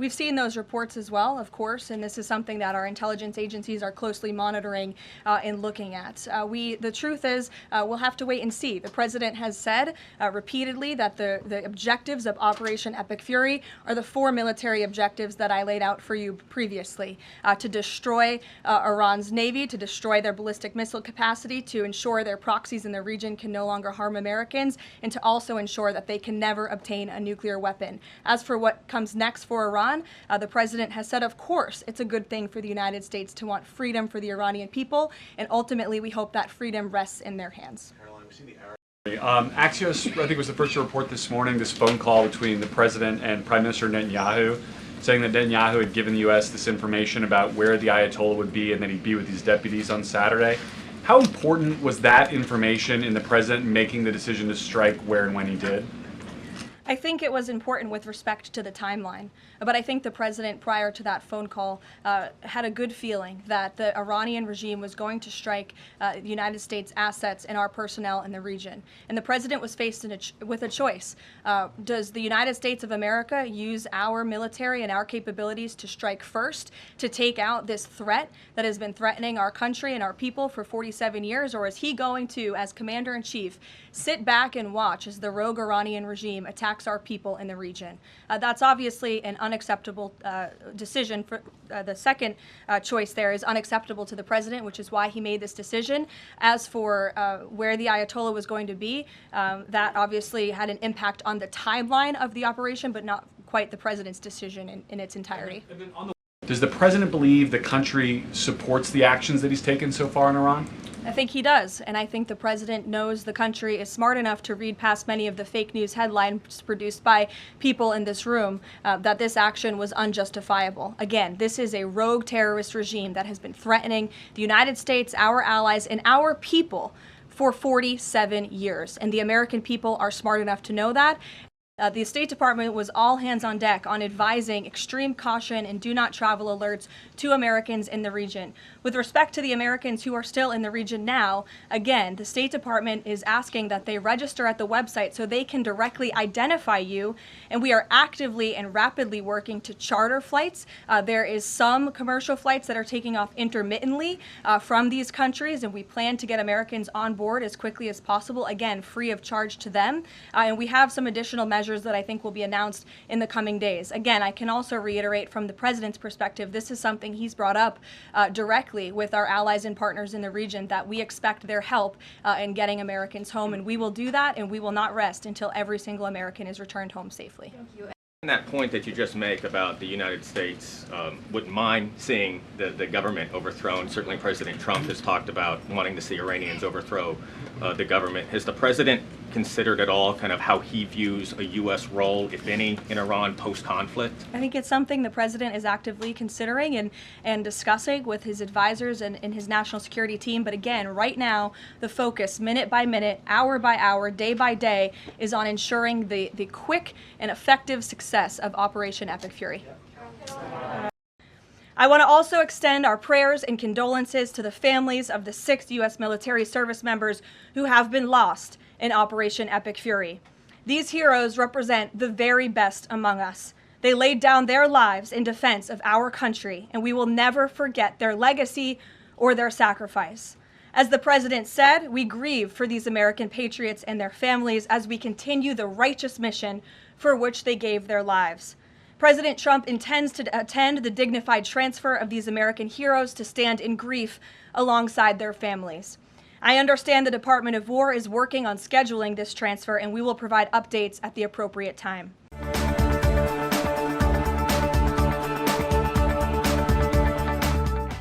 We've seen those reports as well, of course, and this is something that our intelligence agencies are closely monitoring and looking at. The truth is, we'll have to wait and see. The president has said repeatedly that the objectives of Operation Epic Fury are the 4 military objectives that I laid out for you previously: to destroy Iran's navy, to destroy their ballistic missile capacity, to ensure their proxies in the region can no longer harm Americans, and to also ensure that they can never obtain a nuclear weapon. As for what comes next for Iran, the president has said, of course, it's a good thing for the United States to want freedom for the Iranian people, and ultimately we hope that freedom rests in their hands. Caroline, we've seen the Axios, I think, was the first to report this morning this phone call between the president and Prime Minister Netanyahu, saying that Netanyahu had given the U.S. this information about where the Ayatollah would be and that he'd be with his deputies on Saturday. How important was that information in the president making the decision to strike where and when he did? I think it was important with respect to the timeline, but I think the president, prior to that phone call, had a good feeling that the Iranian regime was going to strike the United States assets and our personnel in the region. And the president was faced with a choice. Does the United States of America use our military and our capabilities to strike first, to take out this threat that has been threatening our country and our people for 47 years, or is he going to, as commander-in-chief, sit back and watch as the rogue Iranian regime attacks our people in the region? That's obviously an unacceptable decision. For the second choice there is unacceptable to the president, which is why he made this decision. As for where the Ayatollah was going to be, that obviously had an impact on the timeline of the operation, but not quite the president's decision in its entirety. Does the president believe the country supports the actions that he's taken so far in Iran? I think he does, and I think the president knows the country is smart enough to read past many of the fake news headlines produced by people in this room that this action was unjustifiable. Again, this is a rogue terrorist regime that has been threatening the United States, our allies, and our people for 47 years, and the American people are smart enough to know that. The State Department was all hands on deck on advising extreme caution and do not travel alerts to Americans in the region. With respect to the Americans who are still in the region now, again, the State Department is asking that they register at the website so they can directly identify you, and we are actively and rapidly working to charter flights. There is some commercial flights that are taking off intermittently from these countries, and we plan to get Americans on board as quickly as possible, again, free of charge to them. And we have some additional measures that I think will be announced in the coming days. Again, I can also reiterate from the president's perspective, this is something he's brought up directly with our allies and partners in the region, that we expect their help in getting Americans home, and we will do that, and we will not rest until every single American is returned home safely. Thank you. That point that you just make about the United States wouldn't mind seeing the government overthrown. Certainly President Trump has talked about wanting to see Iranians overthrow the government. Has the president considered at all kind of how he views a U.S. role, if any, in Iran post-conflict? I think it's something the president is actively considering and discussing with his advisors and his national security team. But again, right now, the focus, minute by minute, hour by hour, day by day, is on ensuring the quick and effective success of Operation Epic Fury. I want to also extend our prayers and condolences to the families of the 6 U.S. military service members who have been lost in Operation Epic Fury. These heroes represent the very best among us. They laid down their lives in defense of our country, and we will never forget their legacy or their sacrifice. As the president said, we grieve for these American patriots and their families as we continue the righteous mission for which they gave their lives. President Trump intends to attend the dignified transfer of these American heroes to stand in grief alongside their families. I understand the Department of War is working on scheduling this transfer, and we will provide updates at the appropriate time.